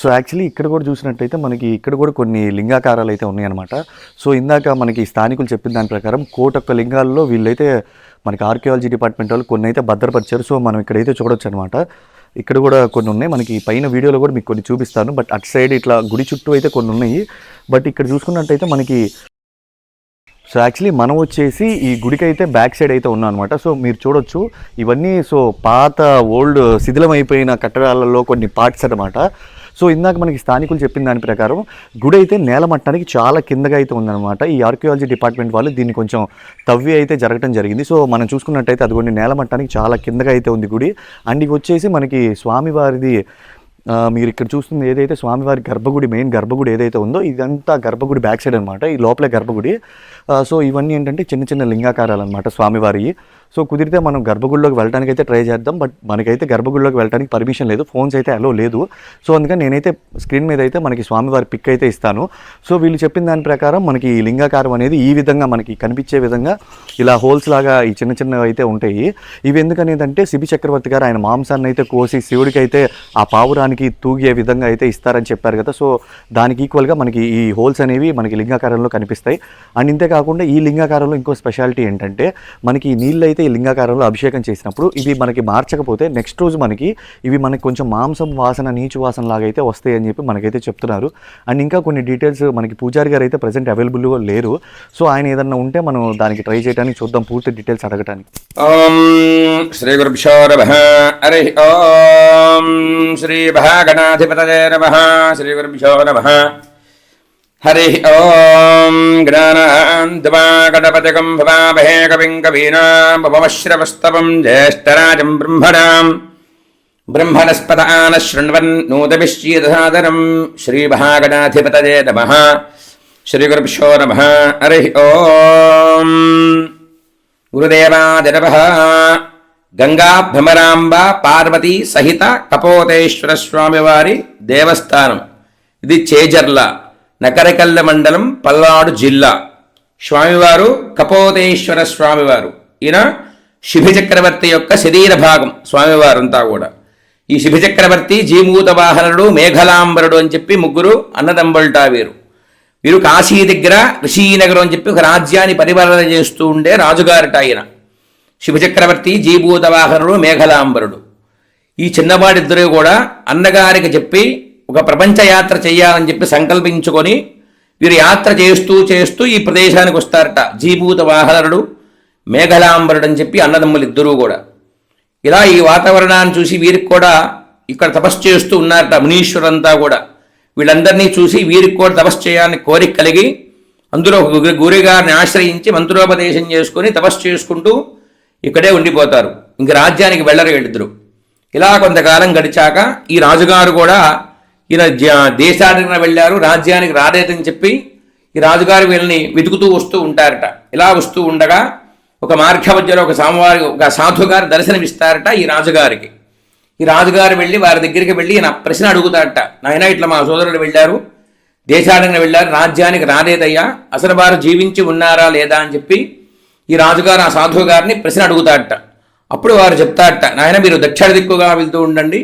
So actually ఇక్కడ కూడా చూసినట్టయితే మనకి ఇక్కడ కూడా కొన్ని లింగాకారాలు అయితే ఉన్నాయన్నమాట. సో ఇందాక మనకి స్థానికులు చెప్పిన దాని ప్రకారం 1,000 లింగాల్లో వీళ్ళైతే మనకి ఆర్కియాలజీ డిపార్ట్మెంట్ వాళ్ళు కొన్ని అయితే భద్రపరిచారు. సో మనం ఇక్కడైతే చూడొచ్చు అనమాట. ఇక్కడ కూడా కొన్ని ఉన్నాయి, మనకి పైన వీడియోలో కూడా మీకు కొన్ని చూపిస్తాను. బట్ అటు సైడ్ ఇట్లా గుడి చుట్టూ అయితే కొన్ని ఉన్నాయి. బట్ ఇక్కడ చూసుకున్నట్టయితే మనకి సో యాక్చువల్లీ మనం వచ్చేసి ఈ గుడికి అయితే బ్యాక్ సైడ్ అయితే ఉన్నాం అనమాట. సో మీరు చూడొచ్చు ఇవన్నీ సో పాత ఓల్డ్ శిథిలమైపోయిన కట్టడాలలో కొన్ని పార్ట్స్ అనమాట. సో ఇందాక మనకి స్థానికులు చెప్పిన దాని ప్రకారం గుడి అయితే నేల మట్టానికి చాలా కిందగా అయితే ఉందన్నమాట. ఈ ఆర్కియాలజీ డిపార్ట్మెంట్ వాళ్ళు దీన్ని కొంచెం తవ్వి అయితే జరగడం జరిగింది. సో మనం చూసుకున్నట్టయితే అది కొన్ని నేల మట్టానికి చాలా కిందగా అయితే ఉంది గుడి. అండ్ ఇవి వచ్చేసి మనకి స్వామివారిది మీరు ఇక్కడ చూస్తుంది ఏదైతే స్వామివారి గర్భగుడి, మెయిన్ గర్భగుడి ఏదైతే ఉందో ఇదంతా గర్భగుడి బ్యాక్ సైడ్ అనమాట. ఈ లోపలే గర్భగుడి. సో ఇవన్నీ ఏంటంటే చిన్న చిన్న లింగాకారాలు అనమాట స్వామివారి. సో కుదిరితే మనం గర్భగుడిలోకి వెళ్ళడానికి అయితే ట్రై చేద్దాం. బట్ మనకైతే గర్భగుడిలోకి వెళ్ళడానికి పర్మిషన్ లేదు, ఫోన్స్ అయితే అలో లేదు. సో అందుకని నేనైతే స్క్రీన్ మీద అయితే మనకి స్వామివారి పిక్ అయితే ఇస్తాను. సో వీళ్ళు చెప్పిన దాని ప్రకారం మనకి ఈ లింగాకారం అనేది ఈ విధంగా మనకి కనిపించే విధంగా ఇలా హోల్స్ లాగా ఈ చిన్న చిన్నవి అయితే ఉంటాయి. ఇవి ఎందుకనేదంటే శిబి చక్రవర్తి గారు ఆయన మాంసాన్ని అయితే కోసి శివుడికి అయితే ఆ పావురానికి తూగే విధంగా అయితే ఇస్తారని చెప్పారు కదా. సో దానికి ఈక్వల్గా మనకి ఈ హోల్స్ అనేవి మనకి లింగాకారంలో కనిపిస్తాయి. అండ్ ఇంతేకాకుండా ఈ లింగాకారంలో ఇంకో స్పెషాలిటీ ఏంటంటే మనకి ఈ నీళ్ళు అయితే ఈ లింగాకారంలో అభిషేకం చేసినప్పుడు ఇవి మనకి మార్చకపోతే నెక్స్ట్ రోజు మనకి ఇవి మనకి కొంచెం మాంసం వాసన, నీచు వాసన లాగా అయితే వస్తాయి అని చెప్పి మనకైతే చెప్తున్నారు. అండ్ ఇంకా కొన్ని డీటెయిల్స్ మనకి పూజారి గారు అయితే ప్రజెంట్ అవైలబుల్గా లేరు. సో ఆయన ఏదన్నా ఉంటే మనం దానికి ట్రై చేయడానికి చూద్దాం, పూర్తి డీటెయిల్స్ అడగటానికి. ఓం శ్రీ గురుభ్యో నమః. హరి ఓం శ్రీ గణాధిపతయే నమః. శ్రీ గురుభ్యో నమః. హరి ఓం జ్ఞానాంతమా గణపతిగం భవామహే కవిం కవీనాం ఉపమశ్రవస్తవం జ్యేష్ఠరాజం బ్రహ్మణస్పదాన శృణ్వన్ నూతమిశ్చీదసాదరం. శ్రీ మహాగణాధిపతయే నమః. శ్రీ గురుభ్యో నమః. హరి ఓం గురుదేవాయ నమః. గంగా భ్రమరాంబ పార్వతీ సహిత కపోతేశ్వర స్వామివారి దేవస్థానం. ఇది చేజర్ల, నకరకల్ల మండలం, పల్నాడు జిల్లా. స్వామివారు కపోతేశ్వర స్వామివారు. ఈయన శిబి చక్రవర్తి యొక్క శరీర భాగం స్వామివారంతా కూడా. ఈ శిబి చక్రవర్తి, జీమూత వాహనుడు, మేఘలాంబరుడు అని చెప్పి ముగ్గురు అన్నదమ్ముల్టా వీరు. వీరు కాశీ దగ్గర ఋషీనగరం అని చెప్పి ఒక రాజ్యాన్ని పరిపాలన చేస్తూ ఉండే రాజుగారట ఆయన. శివచక్రవర్తి, జీభూత వాహనుడు, మేఘలాంబరుడు. ఈ చిన్నవాడిద్దరూ కూడా అన్నగారికి చెప్పి ఒక ప్రపంచ యాత్ర చేయాలని చెప్పి సంకల్పించుకొని వీరు యాత్ర చేస్తూ చేస్తూ ఈ ప్రదేశానికి వస్తారట. జీభూత వాహనుడు, మేఘలాంబరుడు అని చెప్పి అన్నదమ్ములు ఇద్దరూ కూడా. ఇలా ఈ వాతావరణాన్ని చూసి వీరికి కూడా ఇక్కడ తపస్సు చేస్తూ ఉన్నారట మునీశ్వరంతా కూడా. వీళ్ళందరినీ చూసి వీరికి కూడా తపస్సు చేయాలని కోరిక కలిగి అందులో గురుగారిని ఆశ్రయించి మంత్రోపదేశం చేసుకుని తపస్సు చేసుకుంటూ ఇక్కడే ఉండిపోతారు. ఇంక రాజ్యానికి వెళ్ళరు వీళ్ళిద్దరు. ఇలా కొంతకాలం గడిచాక ఈ రాజుగారు కూడా ఈయన దేశానికి వెళ్ళారు, రాజ్యానికి రాలేదని చెప్పి ఈ రాజుగారు వీళ్ళని వెతుకుతూ వస్తూ ఉంటారట. ఇలా వస్తూ ఉండగా ఒక మార్గ మధ్యలో ఒక సాధుగారు దర్శనమిస్తారట ఈ రాజుగారికి. ఈ రాజుగారు వెళ్ళి వారి దగ్గరికి వెళ్ళి ఈయన ప్రశ్న అడుగుతారట. నాయన, ఇట్లా మా సోదరుడు వెళ్ళారు, దేశానికి వెళ్ళారు, రాజ్యానికి రాలేదయ్యా, అసలు వారు జీవించి ఉన్నారా లేదా అని చెప్పి ఈ రాజుగారు ఆ సాధువు గారిని ప్రశ్న అడుగుతారట. అప్పుడు వారు చెప్తారట, నాయన మీరు దక్షిణ దిక్కుగా వెళ్తూ ఉండండి,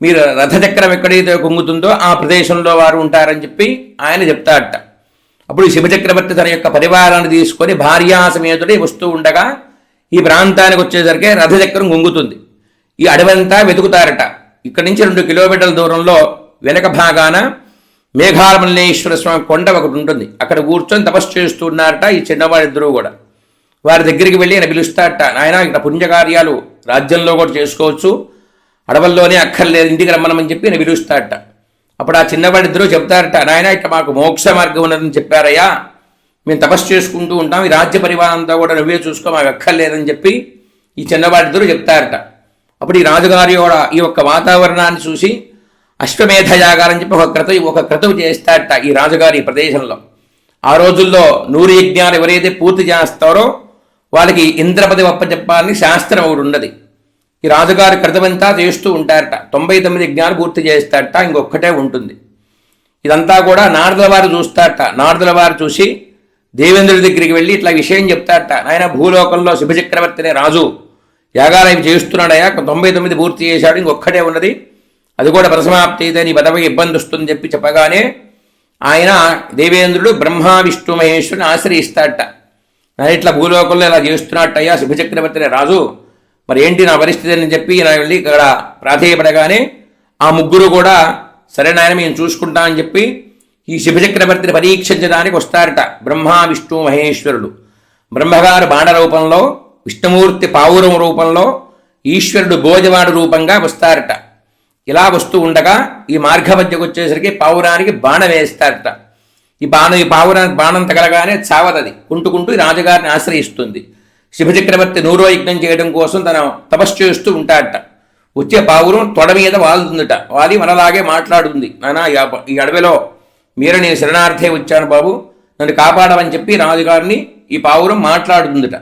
మీరు రథచక్రం ఎక్కడైతే కుంగుతుందో ఆ ప్రదేశంలో వారు ఉంటారని చెప్పి ఆయన చెప్తారట. అప్పుడు శివచక్రవర్తి తన యొక్క పరివారాన్ని తీసుకొని భార్యాసమేతుడే వస్తూ ఉండగా ఈ ప్రాంతానికి వచ్చేసరికి రథచక్రం కుంగుతుంది. ఈ అడవంతా వెతుకుతారట. ఇక్కడి నుంచి 2 కిలోమీటర్ల దూరంలో వెనక భాగాన మేఘాలమల్లేశ్వర స్వామి కొండ ఒకటి ఉంటుంది. అక్కడ కూర్చొని తపస్సు చేస్తున్నారట ఈ చిన్నవాడిద్దరూ కూడా. వారి దగ్గరికి వెళ్ళి ఆయన పిలుస్తారట, నాయన ఇక్కడ పుణ్యకార్యాలు రాజ్యంలో కూడా చేసుకోవచ్చు, అడవుల్లోనే అక్కర్లేదు, ఇంటికి రమ్మనమని చెప్పి ఆయన పిలుస్తారట. అప్పుడు ఆ చిన్నవాడిద్దరూ చెప్తారట, నాయన ఇక్కడ మాకు మోక్ష మార్గం ఉన్నదని చెప్పారయ్యా, మేము తపస్సు చేసుకుంటూ ఉంటాం, ఈ రాజ్య పరివారం అంతా కూడా నువ్వే చూసుకో, మాకు అక్కర్లేదని చెప్పి ఈ చిన్నవాడిద్దరూ చెప్తారట. అప్పుడు ఈ రాజుగారి కూడా ఈ యొక్క వాతావరణాన్ని చూసి అశ్వమేధ యాగాలని చెప్పి ఒక క్రతువు చేస్తారట ఈ రాజుగారి ప్రదేశంలో. ఆ రోజుల్లో 100 యజ్ఞాలు ఎవరైతే పూర్తి చేస్తారో వాళ్ళకి ఇంద్రపది చెప్పాలని శాస్త్రం ఒకటి ఉన్నది. ఈ రాజుగారి క్రతువంతా చేస్తూ ఉంటారట. 99 యజ్ఞాలు పూర్తి చేస్తారట, ఇంకొక్కటే ఉంటుంది. ఇదంతా కూడా నారదుల వారు చూస్తారట. నారదుల వారు చూసి దేవేంద్రుడి దగ్గరికి వెళ్ళి ఇట్లా విషయం చెప్తారట, ఆయన భూలోకంలో శివచక్రవర్తి అనే రాజు యాగాలు అవి చేస్తున్నాడయా, 99 పూర్తి చేశాడు, ఇంకొక్కటే ఉన్నది, అది కూడా పరిసమాప్తి అయితే నీ పదవికి ఇబ్బంది వస్తుందని చెప్పి చెప్పగానే ఆయన దేవేంద్రుడు బ్రహ్మ విష్ణు మహేశ్వరుని ఆశ్రయిస్తాడట. నేను ఇట్లా భూలోకంలో ఇలా చేస్తున్నట్టయ్యా శుభచక్రవర్తి రాజు, మరి ఏంటి నా పరిస్థితి అని చెప్పి నా వెళ్ళి ఇక్కడ ప్రాధేయపడగానే ఆ ముగ్గురు కూడా సరే నాయన మేము చూసుకుంటామని చెప్పి ఈ శుభచక్రవర్తిని పరీక్షించడానికి వస్తారట. బ్రహ్మ విష్ణు మహేశ్వరుడు, బ్రహ్మగారు బాణ రూపంలో, విష్ణుమూర్తి పావురం రూపంలో, ఈశ్వరుడు భోజవాడు రూపంగా వస్తారట. ఇలా వస్తూ ఉండగా ఈ మార్గ మధ్యకు వచ్చేసరికి పావురానికి బాణం వేస్తారట. ఈ పావురానికి బాణం తగలగానే చావదది, కుంటుకుంటూ ఈ రాజుగారిని ఆశ్రయిస్తుంది. శివచక్రవర్తి నూరోయజ్ఞం చేయడం కోసం తన తపస్సు చేస్తూ ఉంటాడట. వచ్చే పావురం తొడ మీద వాలుతుందట. వాలి మనలాగే మాట్లాడుతుంది, నానా ఈ అడవిలో మీరు నేను శరణార్థే వచ్చాను బాబు, నన్ను కాపాడమని చెప్పి రాజుగారిని ఈ పావురం మాట్లాడుతుందట.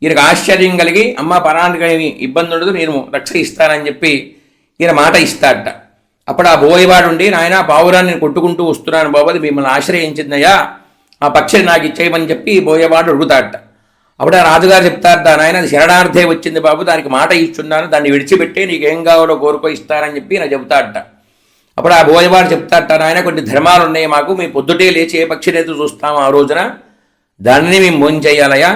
ఈయనకు ఆశ్చర్యం కలిగి అమ్మ పరానికి ఏమి ఇబ్బంది ఉండదు, నేను రక్ష ఇస్తానని చెప్పి ఈయన మాట ఇస్తాడట. అప్పుడు ఆ బోయవాడు ఉండి నాయన పావురాన్ని నేను కొట్టుకుంటూ వస్తున్నాను బాబు, అది మిమ్మల్ని ఆశ్రయించిందయ్యా, ఆ పక్షిని నాకు ఇచ్చేయమని చెప్పి బోయవాడు అడుగుతాడట. అప్పుడు ఆ రాజుగారు చెప్తారట, నాయన అది శరణార్థే వచ్చింది బాబు, దానికి మాట ఇస్తున్నాను, దాన్ని విడిచిపెట్టి నీకు ఏం కావాలో కోరుకో ఇస్తానని చెప్పి నాకు చెబుతాడట. అప్పుడు ఆ బోయవాడు చెప్తాడట, నాయన కొన్ని ధర్మాలు ఉన్నాయి మాకు, మేము పొద్దుటే లేచి ఏ పక్షినైతే చూస్తాము ఆ రోజున దానిని మేము భోజనం చేయాలయ్యా,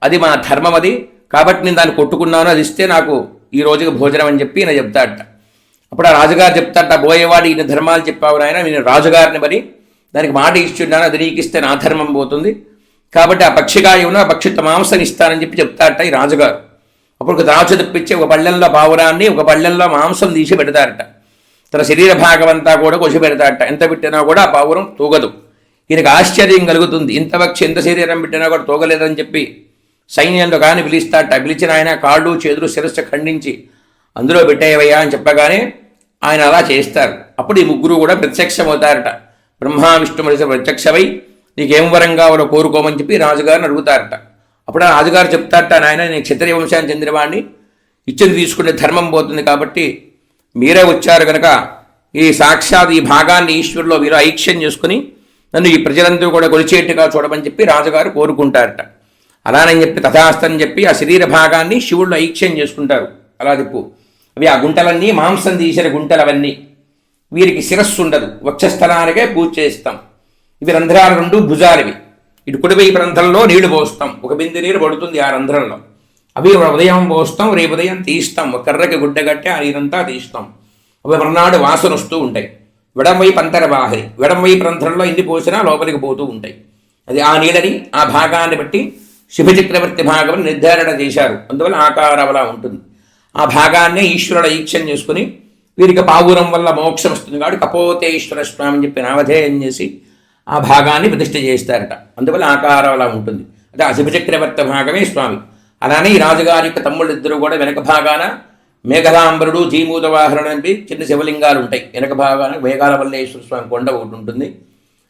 అది మా ధర్మం అది, కాబట్టి నేను దాన్ని కొట్టుకున్నాను, అది ఇస్తే నాకు ఈ రోజుకి భోజనం అని చెప్పి నేను చెప్తాడట. అప్పుడు ఆ రాజుగారు చెప్తాడట, బోయేవాడు ఈయన ధర్మాలు చెప్పావు నాయన, నేను రాజుగారిని మరి దానికి మాట ఇస్తున్నాను, అది నీకు ఇస్తే నా ధర్మం పోతుంది, కాబట్టి ఆ పక్షిగా ఏమన్నా ఆ పక్షి మాంసం ఇస్తానని చెప్పి చెప్తాడట ఈ రాజుగారు. అప్పుడు రాజు తెప్పించి ఒక పళ్ళెంలో పావురాన్ని ఒక పళ్ళెంలో మాంసం తీసి పెడతారట. తన శరీర భాగం అంతా కూడా కొసి పెడతాడట. ఎంత పెట్టినా కూడా ఆ పావురం తూగదు. ఈయనకు ఆశ్చర్యం కలుగుతుంది, ఇంత పక్షి ఎంత శరీరం పెట్టినా కూడా తూగలేదని చెప్పి సైన్యంలో కానీ పిలుస్తాడట. పిలిచిన ఆయన కాళ్ళు చేతులు శిరస్సు ఖండించి అందులో పెట్టేవయ్యా అని చెప్పగానే ఆయన అలా చేస్తారు. అప్పుడు ఈ ముగ్గురు కూడా ప్రత్యక్షమవుతారట. బ్రహ్మ విష్ణు ప్రత్యక్షమై నీకేం వరం కావాలో కోరుకోమని చెప్పి రాజుగారిని అడుగుతారట. అప్పుడు ఆ రాజుగారు చెప్తారట, నాయన నేను క్షత్రియ వంశాన్ని చెందినవాడిని, ఇచ్చింది తీసుకునే ధర్మం పోతుంది, కాబట్టి మీరే వచ్చారు కనుక ఈ సాక్షాత్ ఈ భాగాన్ని ఈశ్వరులో మీరు ఐక్ష్యం చేసుకుని నన్ను ఈ ప్రజలందరూ కూడా కొలిచేట్టుగా చూడమని చెప్పి రాజుగారు కోరుకుంటారట. అలానని చెప్పి తథాస్తని చెప్పి ఆ శరీర భాగాన్ని శివుళ్ళు ఐక్ష్యం చేసుకుంటారు. అలా చెప్పు అవి ఆ గుంటలన్నీ మాంసం తీసిన గుంటలు అవన్నీ. వీరికి శిరస్సు ఉండదు, వక్షస్థలానికే పూజ చేస్తాం. ఇవి రంధ్రాలు రెండు భుజాలివి. ఇటు కుడివైపు రంధ్రంలో నీళ్లు పోస్తాం, ఒక బిందె నీరు పడుతుంది ఆ రంధ్రంలో. అవి ఉదయం పోస్తాం, రేపు ఉదయం తీస్తాం, ఒక కర్రకి గుడ్డ కట్టి ఆ నీరంతా తీస్తాం. అవి మర్నాడు వాసన వస్తూ ఉంటాయి. వెడంవైపు అంతర్వాహి, వెడంవైపు రంధ్రంలో ఎన్ని పోసినా లోపలికి పోతూ ఉంటాయి. అది ఆ నీళ్ళని ఆ భాగాన్ని బట్టి శుభచక్రవర్తి భాగం నిర్ధారణ చేశారు. అందువల్ల ఆకారం అలా ఉంటుంది. ఆ భాగాన్నే ఈశ్వరుడు ఈక్షం చేసుకుని వీరికి పావురం వల్ల మోక్షం వస్తుంది కాబట్టి కపోతేశ్వర స్వామి అని చెప్పి నామధేయం చేసి ఆ భాగాన్ని ప్రతిష్ఠ చేస్తారట. అందువల్ల ఆకారం అలా ఉంటుంది. అదే ఆ శుభచక్రవర్తి భాగమే స్వామి. అలానే ఈ రాజుగారి యొక్క తమ్ముళ్ళు ఇద్దరు కూడా వెనక భాగాన మేఘలాంబరుడు జీమూత వాహనుడు అని చిన్న శివలింగాలు ఉంటాయి. వెనక భాగాన మేఘాలవల్లేశ్వర స్వామి కొండ ఒకటి ఉంటుంది,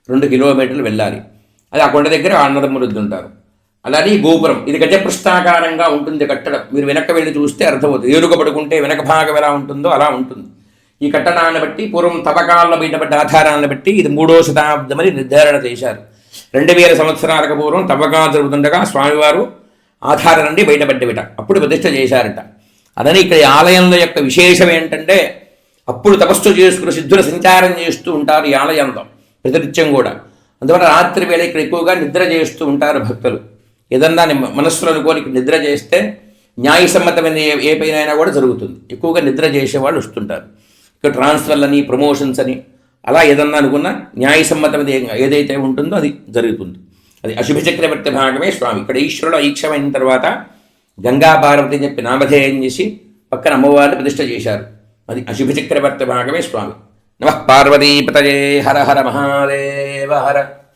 2 కిలోమీటర్లు వెళ్ళాలి. అది ఆ కొండ దగ్గర అన్నదమ్ములు ఉంటారు. అలానే ఈ గోపురం ఇది గజపృష్ఠాకారంగా ఉంటుంది కట్టడం. మీరు వెనక్కి వెళ్ళి చూస్తే అర్థమవుతుంది. ఏనుగు పడుకుంటే వెనక భాగం ఎలా ఉంటుందో అలా ఉంటుంది. ఈ కట్టడాన్ని బట్టి పూర్వం తవ్వకాల్లో బయటపడ్డ ఆధారాలను బట్టి ఇది 3వ శతాబ్దమని నిర్ధారణ చేశారు. 2000 సంవత్సరాలకు పూర్వం తవ్వకాలు జరుగుతుండగా స్వామివారు ఆధారం నుండి బయటపడ్డవిట. అప్పుడు ప్రతిష్ఠ చేశారట. అదని ఇక్కడ ఆలయంలో యొక్క విశేషం ఏంటంటే అప్పుడు తపస్సు చేసుకుని సిద్ధులు సంచారం చేస్తూ ఉంటారు ఈ ఆలయంలో ప్రతినిత్యం కూడా. అందువల్ల రాత్రి వేళ ఇక్కడ ఎక్కువగా నిద్ర చేస్తూ ఉంటారు భక్తులు. ఏదన్నా మనస్సులో అనుకోని నిద్ర చేస్తే న్యాయసమ్మతమైన ఏ పైన కూడా జరుగుతుంది. ఎక్కువగా నిద్ర చేసేవాళ్ళు వస్తుంటారు. ఇక్కడ ట్రాన్స్ఫర్లని ప్రమోషన్స్ అని అలా ఏదన్నా అనుకున్నా న్యాయసమ్మతమైన ఏదైతే ఉంటుందో అది జరుగుతుంది. అది అశుభ చక్రవర్తి భాగమే స్వామి. ఇక్కడ ఈశ్వరుడు ఐక్షమైన తర్వాత గంగా పార్వతి అని చెప్పి నామధేయం చేసి పక్కన అమ్మవారిని ప్రతిష్ఠ చేశారు. అది అశుభ చక్రవర్తి భాగమే స్వామి. నమః పార్వతీపతయే హర హర మహాదేవ హర.